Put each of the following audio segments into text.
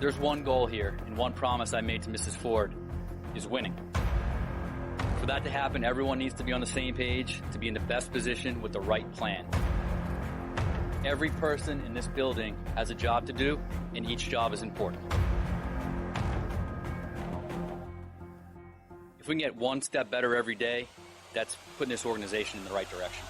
There's one goal here, and one promise I made to Mrs. Ford is winning. For that to happen, everyone needs to be on the same page to be in the best position with the right plan. Every person in this building has a job to do, and each job is important. If we can get one step better every day, that's putting this organization in the right direction.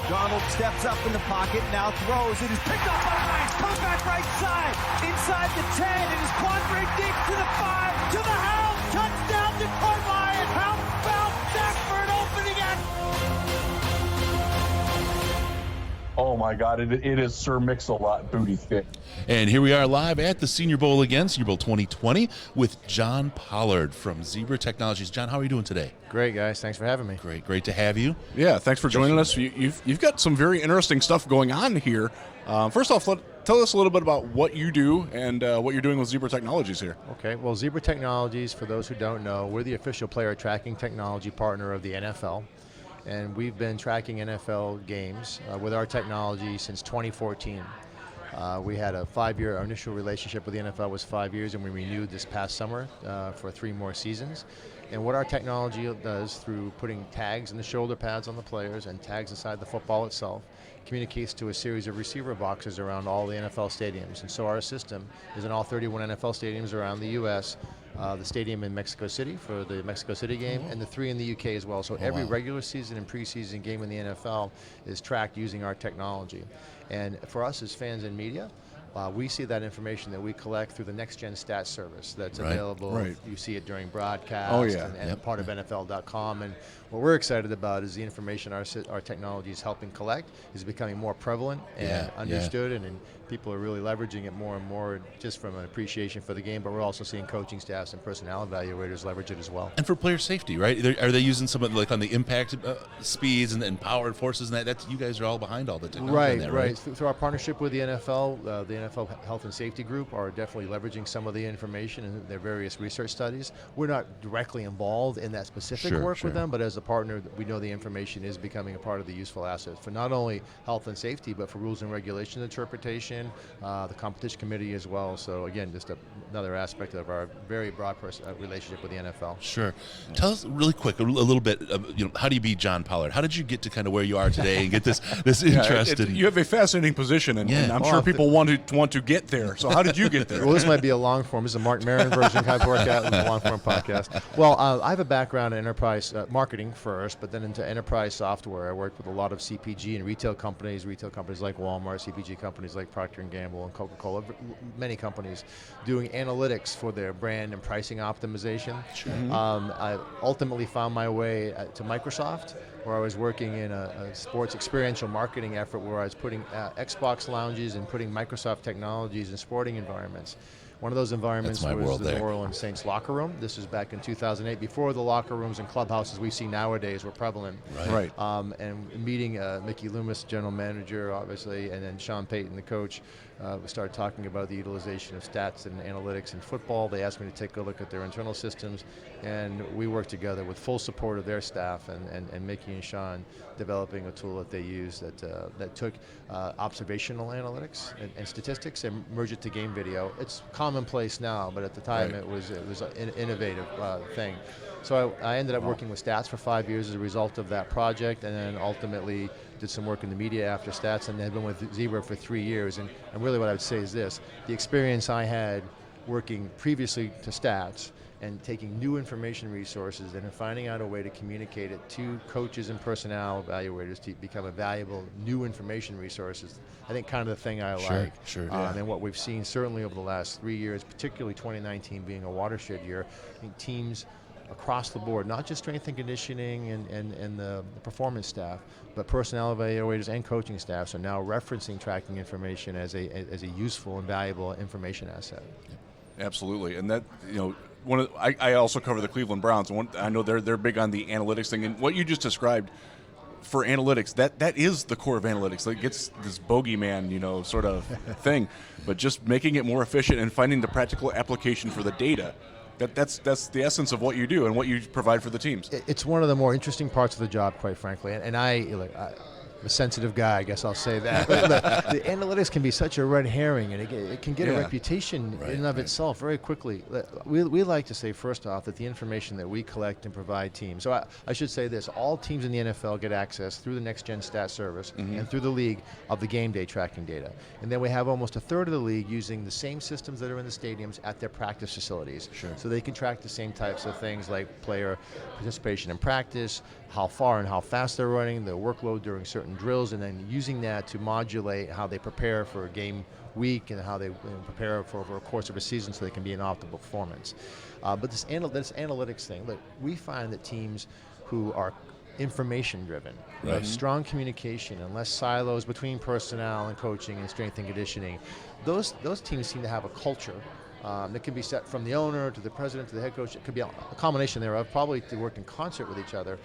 Donald steps up in the pocket, now throws. It is picked up by Hines. Comes back right side. Inside the 10. It is Quandre deep to the 5. To the house. Touchdown, Detroit Lions. How about Stafford opening it? Oh my God, it is Sir Mix-a-Lot booty thick. And here we are live at the Senior Bowl again, Senior Bowl 2020, with John Pollard from Zebra Technologies. John, how are you doing today? Great, guys. Thanks for having me. Great to have you. Yeah, thanks for joining us. You've got some very interesting stuff going on here. First off, tell us a little bit about what you do and what you're doing with Zebra Technologies here. Okay, well, Zebra Technologies, for those who don't know, we're the official player tracking technology partner of the NFL. And we've been tracking NFL games with our technology since 2014. We had a 5-year, our initial relationship with the NFL was 5 years, and we renewed this past summer for 3 more seasons. And what our technology does through putting tags in the shoulder pads on the players and tags inside the football itself communicates to a series of receiver boxes around all the NFL stadiums. And so our system is in all 31 NFL stadiums around the U.S., the stadium in Mexico City for the Mexico City game, and the 3 in the UK as well. So every regular season and preseason game in the NFL is tracked using our technology. And for us as fans and media, we see that information that we collect through the Next Gen Stats service that's available. Right. You see it during broadcast and part of NFL.com. And what we're excited about is the information our technology is helping collect is becoming more prevalent and understood, and people are really leveraging it more and more just from an appreciation for the game, but we're also seeing coaching staffs and personnel evaluators leverage it as well. And for player safety, right? Are they using some of like on the impact speeds and power and forces and that? You guys are all behind all the technology. Right, in that, right? Through our partnership with the NFL, the NFL Health and Safety Group are definitely leveraging some of the information in their various research studies. We're not directly involved in that specific work with them, but as a partner, we know the information is becoming a part of the useful asset for not only health and safety, but for rules and regulation interpretation, the competition committee as well. So again, just another aspect of our very broad relationship with the NFL. Sure. Tell us really quick, a little bit, how do you be John Pollard? How did you get to kind of where you are today and get this interest in? You have a fascinating position, and I'm sure people want to get there. So how did you get there? Well, this might be a long form. This is a Mark Maron version kind of workout. It's a long form podcast. Well, I have a background in enterprise marketing first, but then into enterprise software. I worked with a lot of CPG and retail companies like Walmart, CPG companies like Procter & Gamble and Coca-Cola, many companies doing analytics for their brand and pricing optimization. Sure. I ultimately found my way to Microsoft, where I was working in a sports experiential marketing effort where I was putting Xbox lounges and putting Microsoft technologies in sporting environments. One of those environments was the New Orleans Saints locker room. This was back in 2008, before the locker rooms and clubhouses we see nowadays were prevalent. Right. And meeting Mickey Loomis, general manager, obviously, and then Sean Payton, the coach, we started talking about the utilization of stats and analytics in football. They asked me to take a look at their internal systems, and we worked together with full support of their staff and Mickey and Sean developing a tool that they use that took observational analytics and statistics and merged it to game video. It's commonplace now, but at the time it was an innovative thing. So I ended up working with Stats for 5 years as a result of that project, and then ultimately did some work in the media after Stats, and have been with Zebra for 3 years. And really what I would say is this: the experience I had working previously to Stats and taking new information resources and finding out a way to communicate it to coaches and personnel evaluators to become a valuable new information resources, I think kind of the thing I like. Sure. And what we've seen certainly over the last 3 years, particularly 2019 being a watershed year, I think teams across the board, not just strength and conditioning and the performance staff, but personnel evaluators and coaching staffs are now referencing tracking information as a useful and valuable information asset. Absolutely, and that I also cover the Cleveland Browns, and I know they're big on the analytics thing, and what you just described for analytics, that is the core of analytics. It gets this bogeyman, sort of thing, but just making it more efficient and finding the practical application for the data. That's the essence of what you do and what you provide for the teams. It's one of the more interesting parts of the job, quite frankly. And a sensitive guy, I guess I'll say that. the analytics can be such a red herring, and it can get a reputation in and of itself very quickly. We like to say, first off, that the information that we collect and provide teams. So I should say this: all teams in the NFL get access through the Next Gen Stat Service and through the league of the game day tracking data. And then we have almost a third of the league using the same systems that are in the stadiums at their practice facilities. Sure. So they can track the same types of things like player participation in practice, how far and how fast they're running, their workload during certain drills, and then using that to modulate how they prepare for a game week and how they prepare for over a course of a season so they can be in optimal performance. But this analytics thing, look, we find that teams who are information driven, have strong communication and less silos between personnel and coaching and strength and conditioning, those teams seem to have a culture that can be set from the owner to the president to the head coach. It could be a combination thereof, probably to work in concert with each other.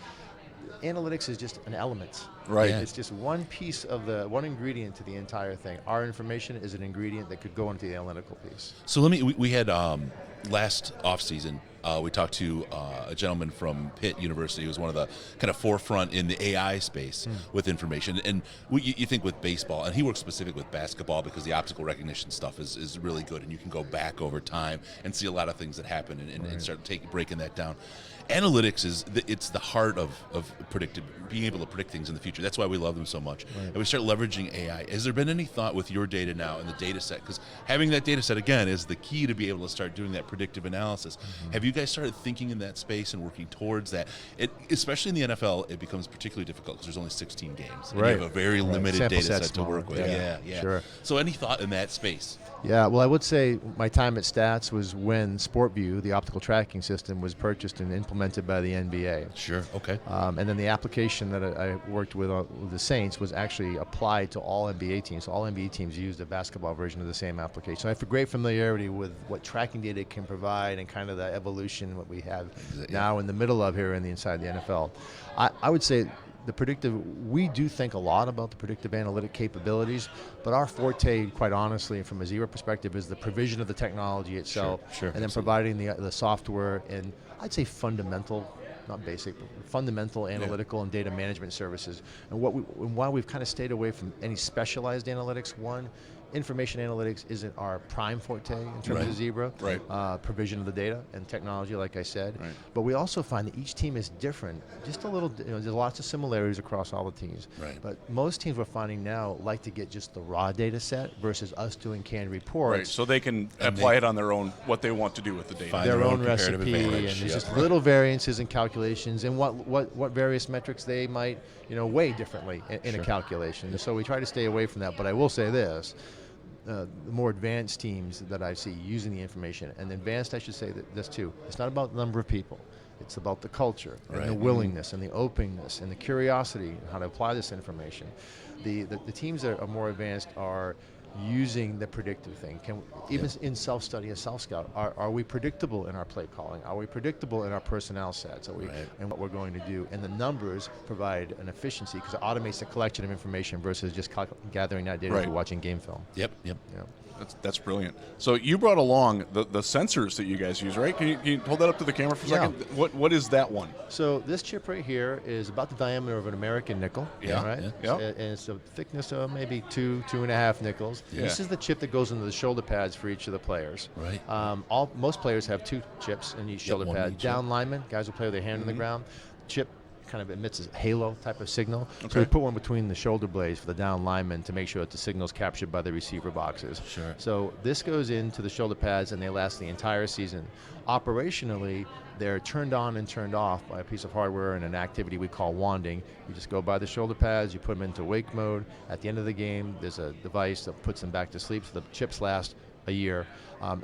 Analytics is just an element. Right. Yeah. It's just one piece of one ingredient to the entire thing. Our information is an ingredient that could go into the analytical piece. So we had last offseason, we talked to a gentleman from Pitt University who was one of the kind of forefront in the AI space with information. And you think with baseball, and he works specific with basketball because the optical recognition stuff is really good, and you can go back over time and see a lot of things that happen and start breaking that down. Analytics it's the heart of being able to predict things in the future. That's why we love them so much. Right. And we start leveraging AI. Has there been any thought with your data now and the data set? Because having that data set, again, is the key to be able to start doing that predictive analysis. Have you guys started thinking in that space and working towards that? Especially in the NFL, it becomes particularly difficult because there's only 16 games. Right. You have a very limited Sample data set to smaller. work with. Yeah. Sure. So any thought in that space? Yeah, well, I would say my time at Stats was when SportView, the optical tracking system, was purchased and implemented by the NBA. Sure, okay. And then the application that I worked with the Saints was actually applied to all NBA teams. So all NBA teams used a basketball version of the same application. So I have great familiarity with what tracking data can provide and kind of the evolution, what we have now in the middle of here inside the NFL. I would say we do think a lot about the predictive analytic capabilities, but our forte, quite honestly, from a Zebra perspective, is the provision of the technology itself, sure, and then providing the software and I'd say fundamental, not basic, but fundamental analytical and data management services. And why we've kind of stayed away from any specialized analytics, information analytics isn't our prime forte in terms of Zebra. Right. Provision of the data and technology, like I said. Right. But we also find that each team is different. Just a little, there's lots of similarities across all the teams. Right. But most teams we're finding now like to get just the raw data set versus us doing canned reports. Right. So they can apply it on their own, what they want to do with the data. Find their own comparative recipe, and advantage. there's just little variances in calculations and what various metrics they might weigh differently in a calculation. And so we try to stay away from that. But I will say this. The more advanced teams that I see using the information, and advanced, I should say this too, it's not about the number of people, it's about the culture and the willingness and the openness and the curiosity and how to apply this information. The teams that are more advanced are using the predictive thing. Even in self-study and self-scout, are we predictable in our play calling? Are we predictable in our personnel sets? And what we're going to do? And the numbers provide an efficiency because it automates the collection of information versus just gathering that data through watching game film. Yep. That's brilliant. So you brought along the sensors that you guys use, right? Can you hold that up to the camera for a second? What is that one? So this chip right here is about the diameter of an American nickel. Right? Yeah. And it's a thickness of maybe 2.5 nickels. Yeah. This is the chip that goes into the shoulder pads for each of the players. Right. Most players have 2 chips in each shoulder one pad. each, Down linemen, guys will play with their hand on the ground. Chip kind of emits a halo type of signal. So we put one between the shoulder blades for the down lineman to make sure that the signal is captured by the receiver boxes. Sure. So this goes into the shoulder pads and they last the entire season. Operationally, they're turned on and turned off by a piece of hardware and an activity we call wanding. You just go by the shoulder pads, you put them into wake mode. At the end of the game, there's a device that puts them back to sleep so the chips last a year.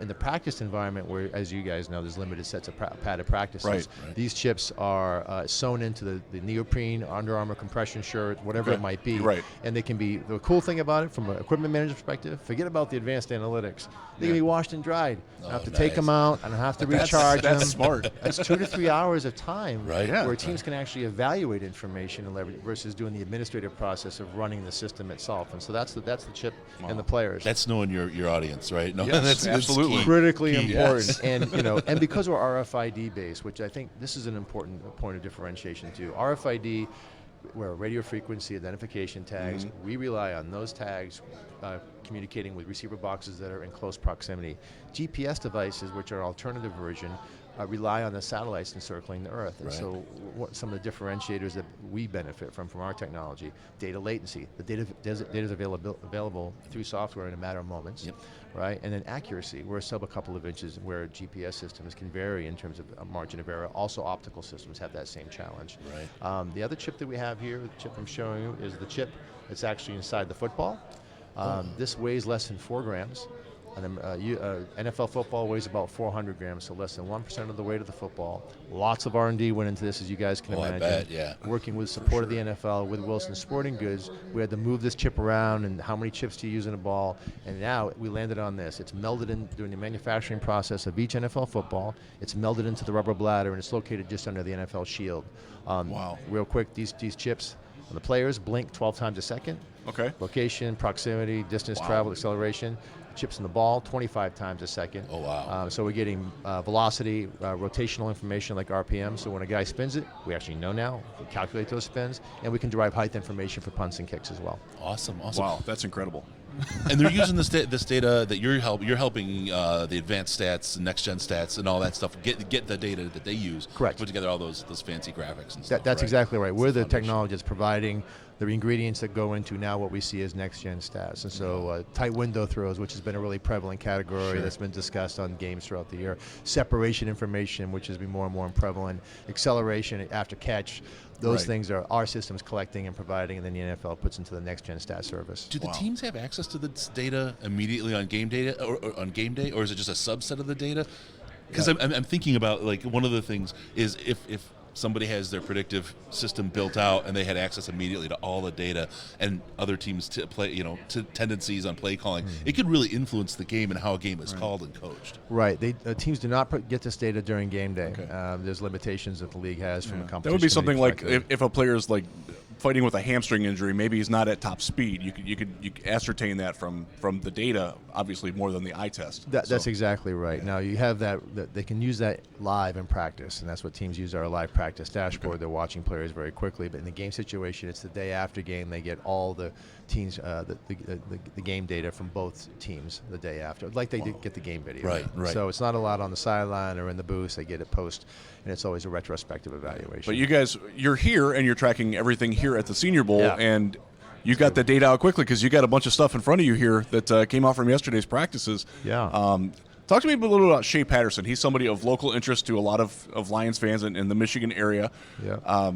In the practice environment where, as you guys know, there's limited sets of padded practices. Right. These chips are sewn into the neoprene, Under Armour compression shirt, whatever it might be. Right. And they can be, the cool thing about it from an equipment manager perspective, forget about the advanced analytics. They can be washed and dried. I don't have to take them out. I don't have to recharge them. That's smart. That's 2 to 3 hours of time where teams Right. can actually evaluate information and leverage versus doing the administrative process of running the system itself. And so that's the chip and the players. That's knowing your audience, right? No, Yes, that's absolutely. key. Critically Key. important. Yes. And because we're RFID based, which I think this is an important point of differentiation too. RFID where radio frequency identification tags, we rely on those tags communicating with receiver boxes that are in close proximity. GPS devices, which are alternative version, rely on the satellites encircling the Earth. And so what some of the differentiators that we benefit from our technology: data latency. The data is available through software in a matter of moments, right? And then accuracy. We're sub a couple of inches, where GPS systems can vary in terms of a margin of error. Also, optical systems have that same challenge. Right. The other chip that we have here, the chip I'm showing you, is the chip that's actually inside the football. This weighs less than 4 grams. And NFL football weighs about 400 grams, so less than 1% of the weight of the football. Lots of R&D went into this, as you guys can imagine. I bet, yeah. Working with support of the NFL, with Wilson Sporting Goods, we had to move this chip around and how many chips do you use in a ball. And now we landed on this. It's melded in during the manufacturing process of each NFL football. It's melded into the rubber bladder, and it's located just under the NFL shield. Wow. Real quick, these chips, the players blink 12 times a second. Okay. Location, proximity, distance traveled, acceleration. Chips in the ball 25 times a second. Oh, wow. So we're getting velocity, rotational information like RPM. So when a guy spins it, we actually know now. We calculate those spins, and we can derive height information for punts and kicks as well. Awesome. Wow, that's incredible. And they're using this data that you're helping the advanced stats, next gen stats, and all that stuff. Get the data that they use. Correct. To put together all those fancy graphics and stuff. That's exactly right. We're the technology that's providing the ingredients that go into now what we see as next gen stats. And so tight window throws, which has been a really prevalent category that's been discussed on games throughout the year. Separation information, which has been more and more prevalent. Acceleration after catch. Those things are our systems collecting and providing, and then the NFL puts into the next gen stat service. Do the teams have access to this data immediately on game data or on game day, or is it just a subset of the data? Because I'm thinking about, like, one of the things is if somebody has their predictive system built out and they had access immediately to all the data, and other teams to play, to tendencies on play calling, it could really influence the game and how a game is called and coached. Right. Teams do not get this data during game day. Okay. There's limitations that the league has from a competition. That would be something like if a player's like fighting with a hamstring injury, maybe he's not at top speed. You could ascertain that from the data, obviously more than the eye test. That's exactly right. Now you have that they can use that live in practice, and that's what teams use our live practice dashboard. They're watching players very quickly, but in the game situation, it's the day after game. They get all the teams the game data from both teams the day after, like they did get the game video. Right. So it's not a lot on the sideline or in the booth. They get it post, and it's always a retrospective evaluation. But you guys, you're here and you're tracking everything here at the Senior Bowl, and you got the data out quickly because you got a bunch of stuff in front of you here that came out from yesterday's practices. Yeah. Talk to me a little bit about Shea Patterson. He's somebody of local interest to a lot of Lions fans in the Michigan area. Yeah.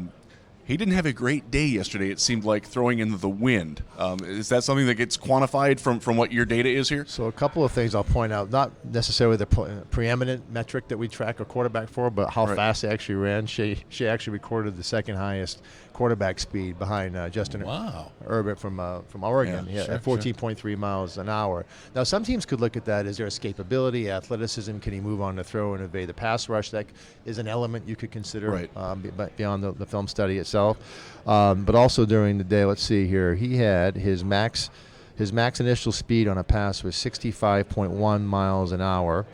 He didn't have a great day yesterday, it seemed like, throwing into the wind. Is that something that gets quantified from what your data is here? So a couple of things I'll point out, not necessarily the preeminent metric that we track a quarterback for, but how fast they actually ran. Shea actually recorded the second highest quarterback speed behind Justin Herbert from Oregon at 14.3 miles an hour. Now, some teams could look at that as their escapability, athleticism. Can he move on the throw and evade the pass rush? That is an element you could consider beyond the film study itself. But also during the day, let's see here, he had his max initial speed on a pass was 65.1 miles an hour.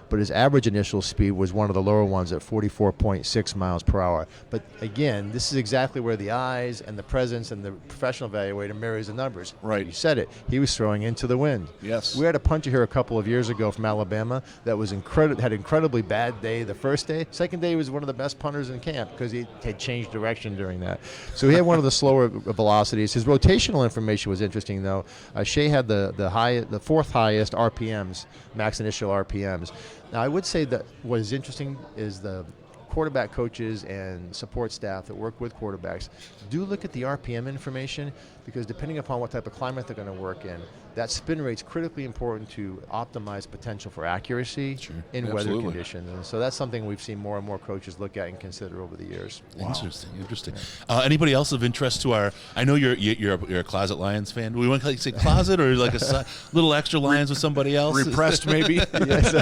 But his average initial speed was one of the lower ones at 44.6 miles per hour. But again, this is exactly where the eyes and the presence and the professional evaluator marries the numbers. Right. You said it. He was throwing into the wind. Yes. We had a punter here a couple of years ago from Alabama that was had incredibly bad day the first day. Second day, he was one of the best punters in camp because he had changed direction during that. So he had one of the slower velocities. His rotational information was interesting, though. Shea had the fourth highest RPMs, max initial RPMs. Now, I would say that what is interesting is the quarterback coaches and support staff that work with quarterbacks do look at the RPM information, because depending upon what type of climate they're going to work in, that spin rate's critically important to optimize potential for accuracy in weather conditions. And so that's something we've seen more and more coaches look at and consider over the years. Wow. Interesting. Anybody else of interest to our? I know you're a closet Lions fan. Do we want to say closet or like a little extra Lions with somebody else? Repressed, maybe. Yes.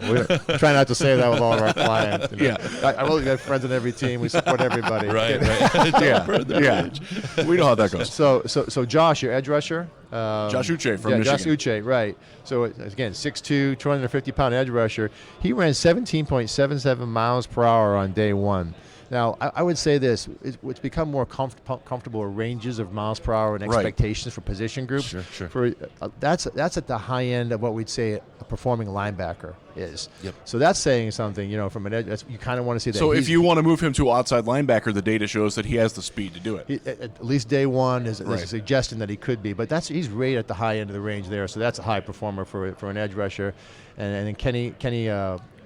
We try not to say that with all of our clients. I really got friends in every team. We support everybody. Right. We know how that goes. So Josh, your edge rusher. Josh Uche from Michigan. Josh Uche, right. So again, 6'2", 250-pound edge rusher. He ran 17.77 miles per hour on day one. Now, I would say this: it's become more comfortable ranges of miles per hour and expectations for position groups. Sure. That's at the high end of what we'd say a performing linebacker is. Yep. So that's saying something, from an edge. You kind of want to see that. So if you want to move him to outside linebacker, the data shows that he has the speed to do it. At least day one is a suggestion that he could be, but he's right at the high end of the range there. So that's a high performer for an edge rusher, and then Kenny.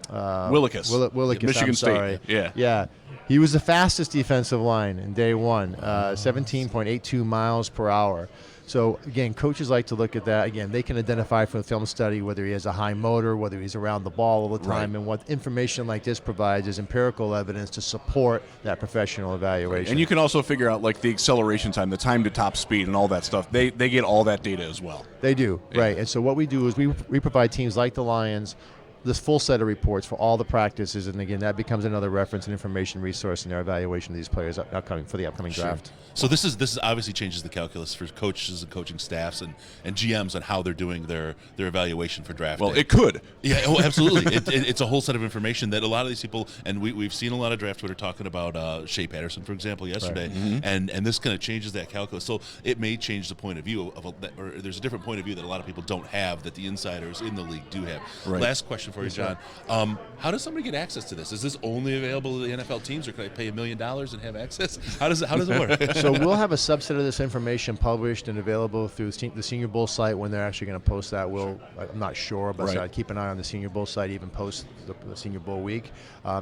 Willikis. Michigan State. Yeah. He was the fastest defensive line in day one, 17.82 miles per hour. So, again, coaches like to look at that. Again, they can identify from the film study whether he has a high motor, whether he's around the ball all the time, and what information like this provides is empirical evidence to support that professional evaluation. And you can also figure out, like, the acceleration time, the time to top speed, and all that stuff. They get all that data as well. They do, right. And so what we do is we provide teams like the Lions this full set of reports for all the practices, and again, that becomes another reference and information resource in their evaluation of these players for the upcoming draft. So this is obviously changes the calculus for coaches and coaching staffs and GMs on how they're doing their evaluation for draft. Well, it could. Yeah, absolutely. It's a whole set of information that a lot of these people, and we've seen a lot of draft Twitter talking about Shea Patterson, for example, yesterday, and this kind of changes that calculus. So it may change the point of view or there's a different point of view that a lot of people don't have that the insiders in the league do have. Right. Last question for you, John. How does somebody get access to this? Is this only available to the NFL teams, or can I pay $1 million and have access? How does it work? So we'll have a subset of this information published and available through the Senior Bowl site when they're actually going to post that. I'm not sure, but so I'd keep an eye on the Senior Bowl site, even post the Senior Bowl week.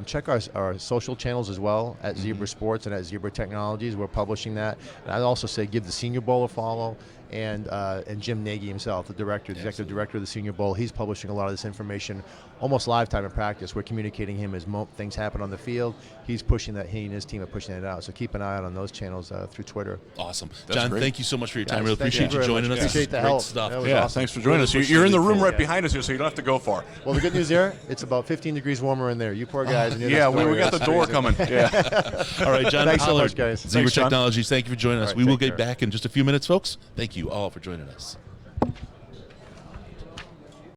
Check our social channels as well at Zebra Sports and at Zebra Technologies. We're publishing that. And I'd also say give the Senior Bowl a follow. And Jim Nagy himself, the executive director of the Senior Bowl, he's publishing a lot of this information almost live time in practice. We're communicating him as things happen on the field. He's pushing that. He and his team are pushing it out. So keep an eye out on those channels through Twitter. Awesome. That's John, great. thank you so much for your time. Guys, really appreciate you joining us. Appreciate the Great help. stuff. Awesome. Thanks for joining us. You're in the room right behind us here, so you don't have to go far. Well, the good news there, it's about 15 degrees warmer in there. You poor guys. We got the door coming. Yeah. All right, John. Thanks so much, guys. Zebra Thanks, John. Technologies, thank you for joining us. All right, We will take get care. back in just a few minutes, folks. Thank you all for joining us.